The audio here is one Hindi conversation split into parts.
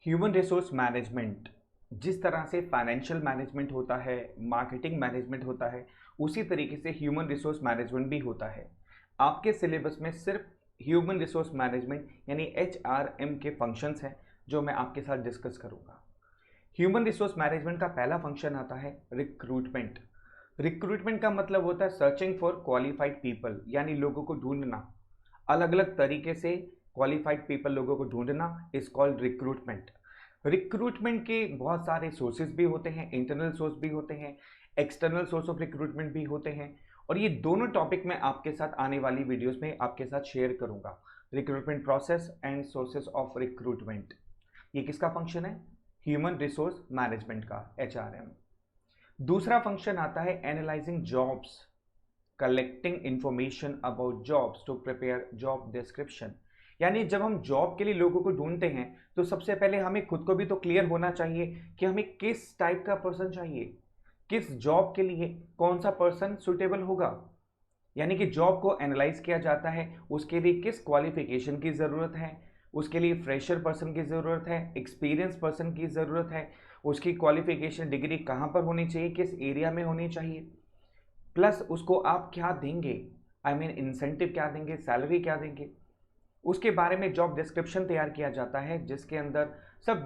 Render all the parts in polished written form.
ह्यूमन रिसोर्स मैनेजमेंट जिस तरह से फाइनेंशियल मैनेजमेंट होता है, मार्केटिंग मैनेजमेंट होता है, उसी तरीके से ह्यूमन रिसोर्स मैनेजमेंट भी होता है। आपके सिलेबस में सिर्फ ह्यूमन रिसोर्स मैनेजमेंट यानी एचआरएम के फंक्शंस हैं जो मैं आपके साथ डिस्कस करूंगा। ह्यूमन रिसोर्स मैनेजमेंट का पहला फंक्शन आता है रिक्रूटमेंट। रिक्रूटमेंट का मतलब होता है सर्चिंग फॉर क्वालिफाइड पीपल, यानी लोगों को ढूंढना, अलग अलग तरीके से क्वालिफाइड पीपल लोगों को ढूंढना इज कॉल्ड रिक्रूटमेंट। रिक्रूटमेंट के बहुत सारे सोर्सेज भी होते हैं, इंटरनल सोर्स भी होते हैं, एक्सटर्नल सोर्स ऑफ रिक्रूटमेंट भी होते हैं, और ये दोनों टॉपिक मैं आपके साथ आने वाली वीडियोस में आपके साथ शेयर करूंगा। Recruitment process and sources of recruitment, ये किसका फंक्शन है? ह्यूमन रिसोर्स मैनेजमेंट का, एचआरएम। दूसरा फंक्शन आता है analysing jobs, collecting information about jobs to prepare job description. यानी जब हम जॉब के लिए लोगों को ढूंढते हैं तो सबसे पहले हमें खुद को भी तो क्लियर होना चाहिए कि हमें किस टाइप का पर्सन चाहिए, किस जॉब के लिए कौन सा पर्सन सुटेबल होगा। यानी कि जॉब को एनालाइज किया जाता है, उसके लिए किस क्वालिफिकेशन की ज़रूरत है, उसके लिए फ्रेशर पर्सन की ज़रूरत है, एक्सपीरियंस पर्सन की ज़रूरत है, उसकी क्वालिफिकेशन डिग्री कहाँ पर होनी चाहिए, किस एरिया में होनी चाहिए, प्लस उसको आप क्या देंगे, आई मीन इंसेंटिव क्या देंगे, सैलरी क्या देंगे। उसके बारे में जॉब डिस्क्रिप्शन तैयार किया जाता है जिसके अंदर सब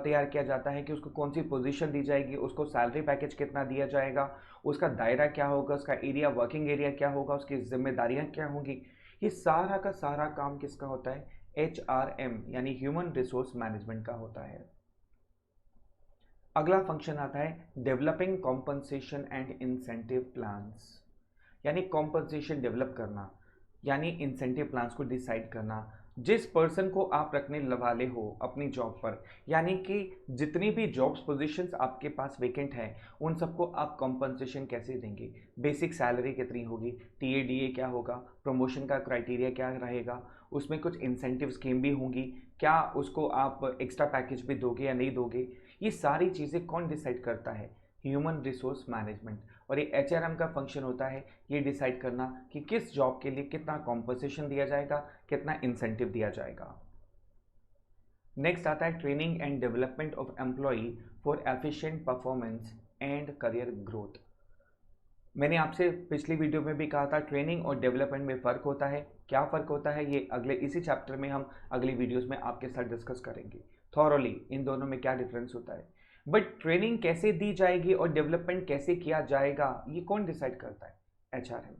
तैयार किया जाता है कि उसको कौन सी पोजीशन दी जाएगी, उसको सैलरी पैकेज कितना दिया जाएगा, उसका दायरा क्या होगा, उसका एरिया, वर्किंग एरिया क्या होगा, उसकी जिम्मेदारियां क्या होंगी। ये सारा का सारा काम किसका होता है? एचआरएम यानी ह्यूमन रिसोर्स मैनेजमेंट का होता है। अगला फंक्शन आता है developing compensation and incentive plans, यानी कॉम्पनसेशन डेवलप करना, यानी इंसेंटिव प्लान्स को डिसाइड करना। जिस पर्सन को आप रखने वाले हो अपनी जॉब पर, यानी कि जितनी भी जॉब्स पोजीशंस आपके पास वेकेंट हैं उन सबको आप कॉम्पनसेशन कैसे देंगे, बेसिक सैलरी कितनी होगी, टीएडीए क्या होगा, प्रमोशन का क्राइटेरिया क्या रहेगा, उसमें कुछ इंसेंटिव स्कीम भी होंगी, क्या उसको आप एक्स्ट्रा पैकेज भी दोगे या नहीं दोगे। ये सारी चीज़ें कौन डिसाइड करता है? Human resource management. और ये एचआरएम का फंक्शन होता है ये डिसाइड करना कि किस जॉब के लिए कितना कॉम्पनसेशन दिया जाएगा, कितना इंसेंटिव दिया जाएगा। नेक्स्ट आता है training and development of employ for efficient performance and career growth. मैंने आपसे पिछली वीडियो में भी कहा था ट्रेनिंग और डेवलपमेंट में फ़र्क होता है। क्या फ़र्क होता है ये इसी चैप्टर में हम अगली वीडियोस में आपके साथ डिस्कस करेंगे थॉरोली, इन दोनों में क्या डिफरेंस होता है। बट ट्रेनिंग कैसे दी जाएगी और डेवलपमेंट कैसे किया जाएगा ये कौन डिसाइड करता है? एचआरएम।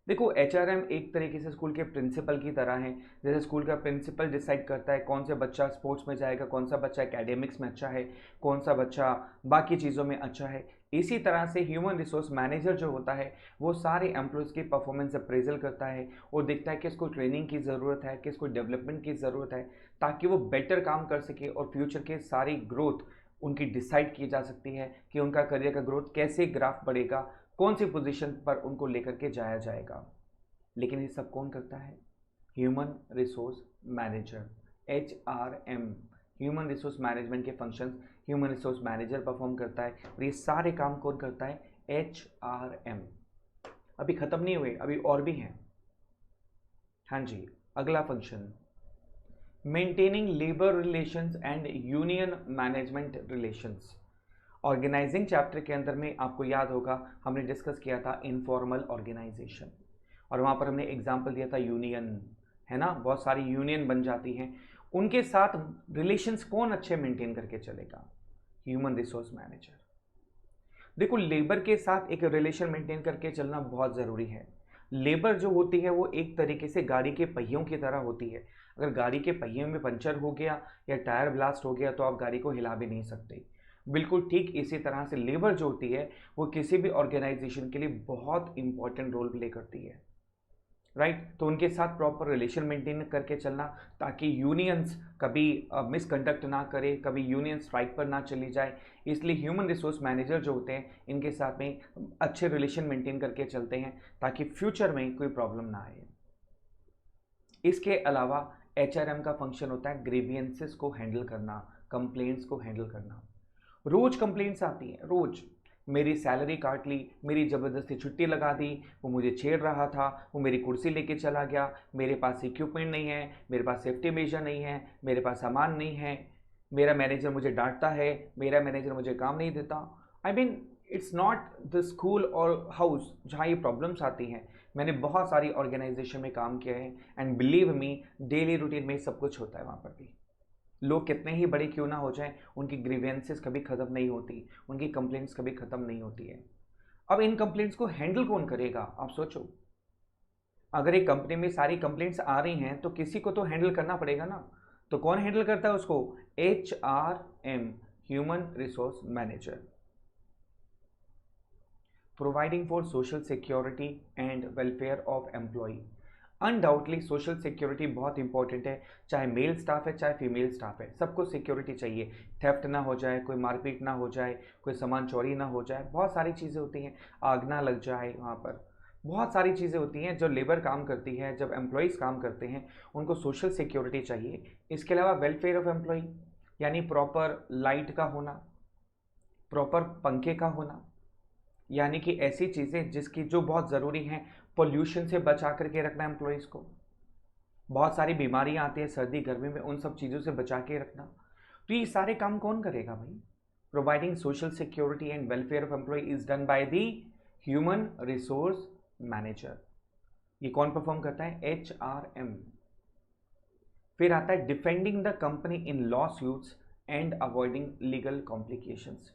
देखो, एचआरएम एक तरीके से स्कूल के प्रिंसिपल की तरह है। जैसे स्कूल का प्रिंसिपल डिसाइड करता है कौन सा बच्चा स्पोर्ट्स में जाएगा, कौन सा बच्चा एकेडमिक्स में अच्छा है, कौन सा बच्चा बाकी चीज़ों में अच्छा है। इसी तरह से ह्यूमन रिसोर्स मैनेजर जो होता है वो सारे एम्प्लॉयज़ की परफॉर्मेंस अप्रेजल करता है और देखता है कि इसको ट्रेनिंग की ज़रूरत है, किसको डेवलपमेंट की ज़रूरत है, ताकि वो बेटर काम कर सके और फ्यूचर के सारी ग्रोथ उनकी डिसाइड की जा सकती है कि उनका करियर का ग्रोथ कैसे ग्राफ बढ़ेगा, कौन सी पोजीशन पर उनको लेकर के जाया जाएगा। लेकिन ये सब कौन करता है? Human resource manager, HRM. Human resource management के functions human resource manager perform करता है और ये सारे काम कौन करता है? एचआरएम। अभी खत्म नहीं हुए, अभी और भी हैं। हाँ जी, अगला function maintaining labour relations and union management relations. Organising chapter के अंदर में आपको याद होगा हमने डिस्कस किया था इनफॉर्मल ऑर्गेनाइजेशन, और वहाँ पर हमने एग्जाम्पल दिया था यूनियन, है ना, बहुत सारी यूनियन बन जाती हैं। उनके साथ रिलेशंस कौन अच्छे मेंटेन करके चलेगा? Human resource manager. देखो, लेबर के साथ एक रिलेशन मेंटेन करके चलना बहुत ज़रूरी है। लेबर जो होती है वो एक तरीके से गाड़ी के पहियों की तरह होती है। अगर गाड़ी के पहियों में पंचर हो गया या टायर ब्लास्ट हो गया तो आप गाड़ी को हिला भी नहीं सकते। बिल्कुल ठीक इसी तरह से लेबर जो होती है वो किसी भी ऑर्गेनाइजेशन के लिए बहुत इंपॉर्टेंट रोल प्ले करती है, राइट। तो उनके साथ प्रॉपर रिलेशन मेंटेन करके चलना ताकि यूनियंस कभी मिसकंडक्ट ना करे, कभी यूनियन स्ट्राइक पर ना चली जाए। इसलिए ह्यूमन रिसोर्स मैनेजर जो होते हैं इनके साथ में अच्छे रिलेशन मेंटेन करके चलते हैं ताकि फ्यूचर में कोई प्रॉब्लम ना आए। इसके अलावा एचआरएम का फंक्शन होता है ग्रीवियंसेस को हैंडल करना, कंप्लेंट्स को हैंडल करना। रोज कंप्लेंट्स आती हैं, रोज। मेरी सैलरी काट ली, मेरी ज़बरदस्ती छुट्टी लगा दी, वो मुझे छेड़ रहा था, वो मेरी कुर्सी लेके चला गया, मेरे पास इक्विपमेंट नहीं है, मेरे पास सेफ्टी मेजर नहीं है, मेरे पास सामान नहीं है, मेरा मैनेजर मुझे डांटता है, मेरा मैनेजर मुझे काम नहीं देता। I mean it's not the school और हाउस जहाँ ये प्रॉब्लम्स आती हैं। मैंने बहुत सारी ऑर्गेनाइजेशन में काम किया है and believe me daily routine में सब कुछ होता है वहाँ पर भी। लोग कितने ही बड़े क्यों ना हो जाएं, उनकी ग्रीवेंसेस कभी ख़त्म नहीं होती, उनकी कंप्लेंट्स कभी ख़त्म नहीं होती है। अब इन कंप्लेंट्स को हैंडल कौन करेगा, आप सोचो। अगर एक कंपनी में सारी कंप्लेंट्स आ रही हैं तो किसी को तो हैंडल करना पड़ेगा ना। तो कौन हैंडल करता है उसको? HRM, human resource manager. Providing for social security and welfare of employ. Undoubtedly social security बहुत इंपॉर्टेंट है, चाहे मेल स्टाफ है चाहे फीमेल स्टाफ है, सबको सिक्योरिटी चाहिए। थेफ्ट ना हो जाए, कोई मारपीट ना हो जाए, कोई सामान चोरी ना हो जाए, बहुत सारी चीज़ें होती हैं, आग ना लग जाए वहाँ पर। बहुत सारी चीज़ें होती हैं जो लेबर काम करती है, जब एम्प्लॉयज़ काम करते हैं उनको सोशल सिक्योरिटी चाहिए। इसके अलावा वेलफेयर ऑफ एम्प्लॉय, यानी प्रॉपर लाइट का होना, प्रॉपर पंखे का होना, यानी कि ऐसी चीज़ें जिसकी जो बहुत ज़रूरी हैं, पोल्यूशन से बचा करके रखना एम्प्लॉयज़ को। बहुत सारी बीमारियां आती हैं सर्दी गर्मी में, उन सब चीज़ों से बचा के रखना। तो ये सारे काम कौन करेगा भाई? Providing social security and welfare of employ is done by the human resource manager. ये कौन परफॉर्म करता है? HRM। फिर आता है defending the company in lawsuits and avoiding legal complications.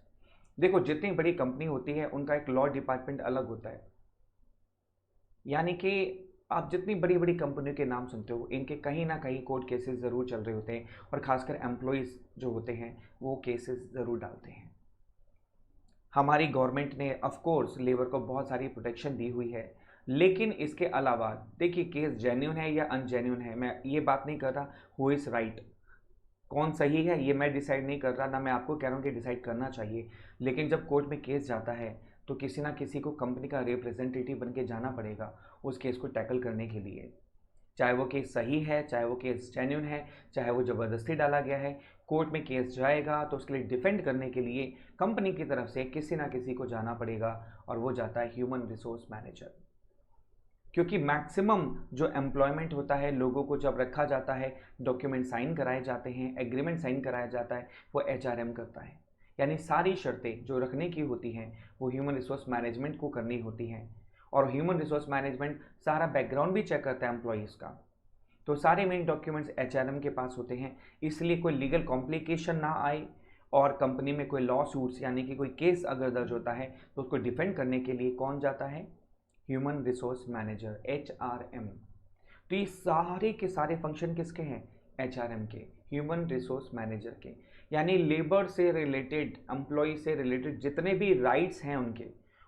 देखो जितनी बड़ी कंपनी होती है उनका एक लॉ डिपार्टमेंट अलग होता है, यानी कि आप जितनी बड़ी बड़ी कंपनियों के नाम सुनते हो इनके कहीं ना कहीं कोर्ट केसेस ज़रूर चल रहे होते हैं, और ख़ासकर एम्प्लॉयज़ जो होते हैं वो केसेस ज़रूर डालते हैं। हमारी गवर्नमेंट ने ऑफ कोर्स लेबर को बहुत सारी प्रोटेक्शन दी हुई है, लेकिन इसके अलावा देखिए केस जेन्यून है या अनजेन्यून है, मैं ये बात नहीं कर रहा हु इज़ राइट, कौन सही है ये मैं डिसाइड नहीं कर रहा, ना मैं आपको कह रहा हूँ कि डिसाइड करना चाहिए। लेकिन जब कोर्ट में केस जाता है तो किसी ना किसी को कंपनी का रिप्रेजेंटेटिव बन के जाना पड़ेगा उस केस को टैकल करने के लिए। चाहे वो केस सही है, चाहे वो केस जेन्यून है, चाहे वो ज़बरदस्ती डाला गया है, कोर्ट में केस जाएगा तो उसके लिए डिफेंड करने के लिए कंपनी की तरफ से किसी ना किसी को जाना पड़ेगा, और वो जाता है ह्यूमन रिसोर्स मैनेजर। क्योंकि मैक्सिमम जो एम्प्लॉयमेंट होता है, लोगों को जब रखा जाता है, डॉक्यूमेंट साइन कराए जाते हैं, एग्रीमेंट साइन कराया जाता है, वो HRM करता है। यानी सारी शर्तें जो रखने की होती हैं वो ह्यूमन रिसोर्स मैनेजमेंट को करनी होती हैं, और ह्यूमन रिसोर्स मैनेजमेंट सारा बैकग्राउंड भी चेक करता है एम्प्लॉयज़ का। तो सारे मेन डॉक्यूमेंट्स HRM के पास होते हैं, इसलिए कोई लीगल कॉम्प्लिकेशन ना आए, और कंपनी में कोई लॉ सूट्स यानी कि कोई केस अगर दर्ज होता है तो उसको डिफेंड करने के लिए कौन जाता है? Human resource manager, HRM। तो ये सारे के सारे फंक्शन किसके हैं? HRM के, ह्यूमन रिसोर्स मैनेजर के। यानी लेबर से रिलेटेड, एम्प्लॉय से रिलेटेड जितने भी राइट्स हैं उनके,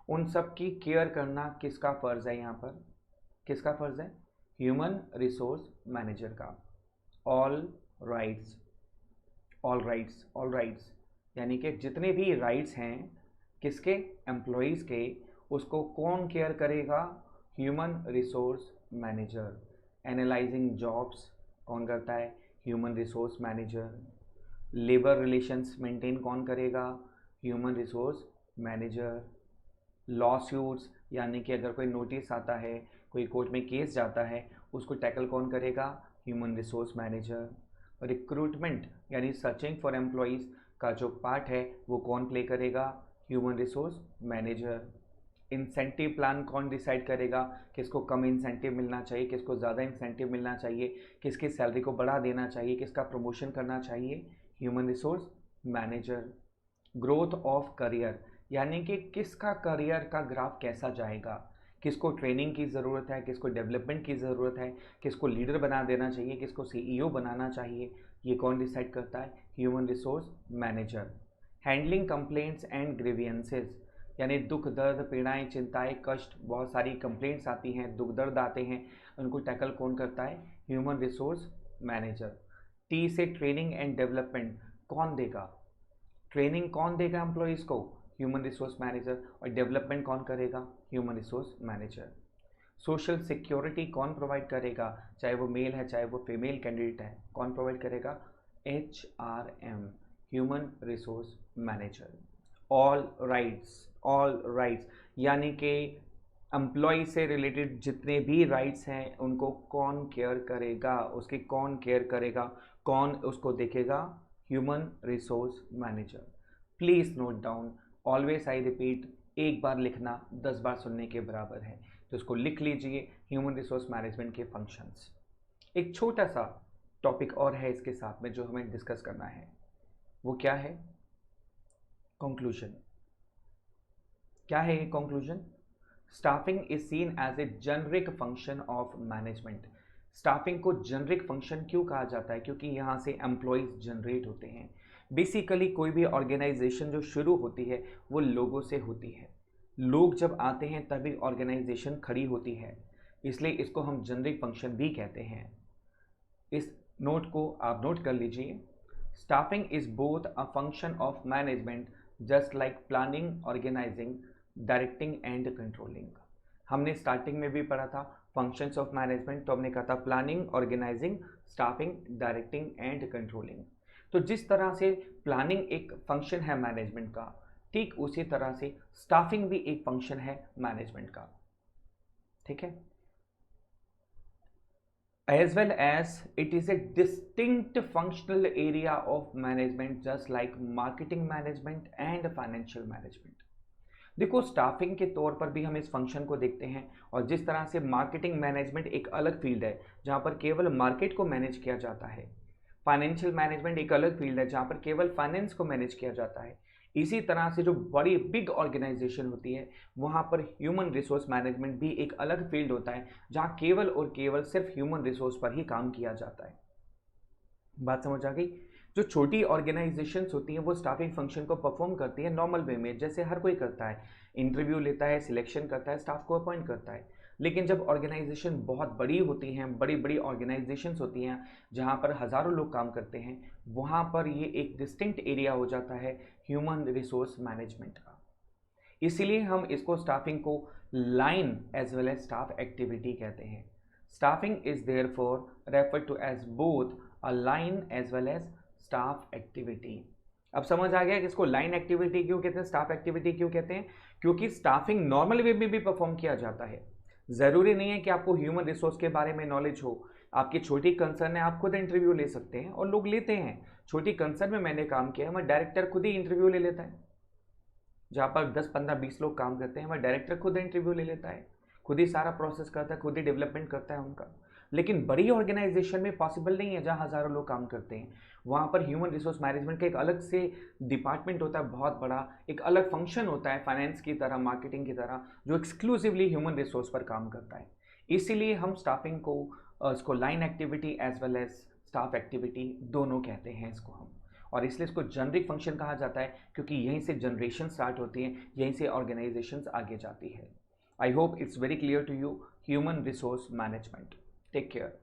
उन सब की केयर करना किसका फ़र्ज़ है? यहाँ पर किसका फ़र्ज़ है? ह्यूमन रिसोर्स मैनेजर का। All rights, all rights, all rights, यानी कि जितने भी राइट्स हैं किसके? एम्प्लॉयज़ के, उसको कौन केयर करेगा? Human resource manager. Analysing jobs कौन करता है? Human resource manager. Labour relations maintain कौन करेगा? Human resource manager. Law suits, यानी कि अगर कोई नोटिस आता है, कोई कोर्ट में केस जाता है, उसको टैकल कौन करेगा? Human resource manager. रिक्रूटमेंट यानी सर्चिंग फॉर एम्प्लॉयज़ का जो पार्ट है वो कौन प्ले करेगा? Human resource manager. Incentive plan कौन डिसाइड करेगा? किसको कम इंसेंटिव मिलना चाहिए, किसको ज़्यादा इंसेंटिव मिलना चाहिए, किसकी सैलरी को बढ़ा देना चाहिए, किसका प्रमोशन करना चाहिए? Human resource manager. Growth of career, यानी कि किसका करियर का ग्राफ कैसा जाएगा, किसको ट्रेनिंग की ज़रूरत है, किसको डेवलपमेंट की ज़रूरत है, किसको लीडर बना देना चाहिए, किसको CEO बनाना चाहिए, ये कौन डिसाइड करता है? Human resource manager. Handling complaints and grievances, यानी दुख दर्द पीड़ाएं चिंताएं कष्ट, बहुत सारी कंप्लेंट्स आती हैं, दुख दर्द आते हैं, उनको टैकल कौन करता है? Human resource manager. T से ट्रेनिंग एंड डेवलपमेंट कौन देगा? ट्रेनिंग कौन देगा एम्प्लॉयज़ को? Human resource manager. और डेवलपमेंट कौन करेगा? Human resource manager. Social security कौन प्रोवाइड करेगा, चाहे वो मेल है चाहे वो फीमेल कैंडिडेट है, कौन प्रोवाइड करेगा? HRM, human resource manager. All rights, all rights, यानी कि एम्प्लॉय से रिलेटेड जितने भी राइट्स हैं उनको कौन केयर करेगा, उसकी कौन केयर करेगा, कौन उसको देखेगा? Human resource manager. Please note down, always I repeat, एक बार लिखना 10 बार सुनने के बराबर है, तो इसको लिख लीजिए, ह्यूमन रिसोर्स मैनेजमेंट के फंक्शंस। एक छोटा सा टॉपिक और है इसके साथ में जो हमें डिस्कस करना है, वो क्या है? कंक्लूजन। क्या है ये conclusion? Staffing is seen as a generic function of management. Staffing को जेनरिक फंक्शन क्यों कहा जाता है? क्योंकि यहाँ से एम्प्लॉयज जनरेट होते हैं। बेसिकली कोई भी ऑर्गेनाइजेशन जो शुरू होती है वो लोगों से होती है। लोग जब आते हैं तभी ऑर्गेनाइजेशन खड़ी होती है, इसलिए इसको हम जेनरिक फंक्शन भी कहते हैं। इस नोट को आप नोट कर लीजिए। Staffing is both a function of management just like planning, organising, directing and controlling. हमने स्टार्टिंग में भी पढ़ा था फंक्शंस ऑफ मैनेजमेंट, तो हमने कहा था planning, organising, staffing, directing and controlling. तो जिस तरह से प्लानिंग एक फंक्शन है मैनेजमेंट का, ठीक उसी तरह से स्टाफिंग भी एक फंक्शन है मैनेजमेंट का। ठीक है? as well as it is a distinct functional area of management just like marketing management and financial management। देखो, स्टाफिंग के तौर पर भी हम इस फंक्शन को देखते हैं, और जिस तरह से मार्केटिंग मैनेजमेंट एक अलग फील्ड है जहां पर केवल मार्केट को मैनेज किया जाता है, फाइनेंशियल मैनेजमेंट एक अलग फील्ड है जहां पर केवल फाइनेंस को मैनेज किया जाता है, इसी तरह से जो बड़ी बिग ऑर्गेनाइजेशन होती है वहां पर ह्यूमन रिसोर्स मैनेजमेंट भी एक अलग फील्ड होता है जहां केवल और केवल सिर्फ ह्यूमन रिसोर्स पर ही काम किया जाता है। बात समझ आ गई? जो छोटी ऑर्गेनाइजेशंस होती हैं वो स्टाफिंग फंक्शन को परफॉर्म करती है नॉर्मल वे में, जैसे हर कोई करता है, इंटरव्यू लेता है, सिलेक्शन करता है, स्टाफ को अपॉइंट करता है। लेकिन जब ऑर्गेनाइजेशन बहुत बड़ी होती हैं, बड़ी बड़ी ऑर्गेनाइजेशंस होती हैं जहां पर हज़ारों लोग काम करते हैं, वहां पर ये एक डिस्टिंक्ट एरिया हो जाता है ह्यूमन रिसोर्स मैनेजमेंट का। इसीलिए हम इसको स्टाफिंग को line as well as staff activity कहते हैं। Staffing is therefore refer to as both a line as well as staff activity. अब समझ आ गया कि इसको लाइन एक्टिविटी क्यों कहते हैं, स्टाफ एक्टिविटी क्यों कहते हैं? क्योंकि स्टाफिंग नॉर्मल वे में भी परफॉर्म किया जाता है। ज़रूरी नहीं है कि आपको ह्यूमन रिसोर्स के बारे में नॉलेज हो। आपकी छोटी कंसर्न है, आप खुद इंटरव्यू ले सकते हैं, और लोग लेते हैं। छोटी कंसर्न में मैंने काम किया है, मैं डायरेक्टर खुद ही इंटरव्यू ले लेता है। जहाँ पर 10, 15, 20 लोग काम करते हैं, वह डायरेक्टर खुद इंटरव्यू ले लेता है, खुद ही सारा प्रोसेस करता है, खुद ही डेवलपमेंट करता है उनका। लेकिन बड़ी ऑर्गेनाइजेशन में पॉसिबल नहीं है जहाँ हज़ारों लोग काम करते हैं। वहाँ पर ह्यूमन रिसोर्स मैनेजमेंट का एक अलग से डिपार्टमेंट होता है, बहुत बड़ा एक अलग फंक्शन होता है, फाइनेंस की तरह, मार्केटिंग की तरह, जो एक्सक्लूसिवली ह्यूमन रिसोर्स पर काम करता है। इसीलिए हम स्टाफिंग को इसको line activity as well as staff activity दोनों कहते हैं इसको हम। और इसलिए इसको जेनरिक फंक्शन कहा जाता है क्योंकि यहीं से जनरेशन स्टार्ट होती है, यहीं से ऑर्गेनाइजेशंस आगे जाती है। I hope it's very clear to you, human resource management. Take care.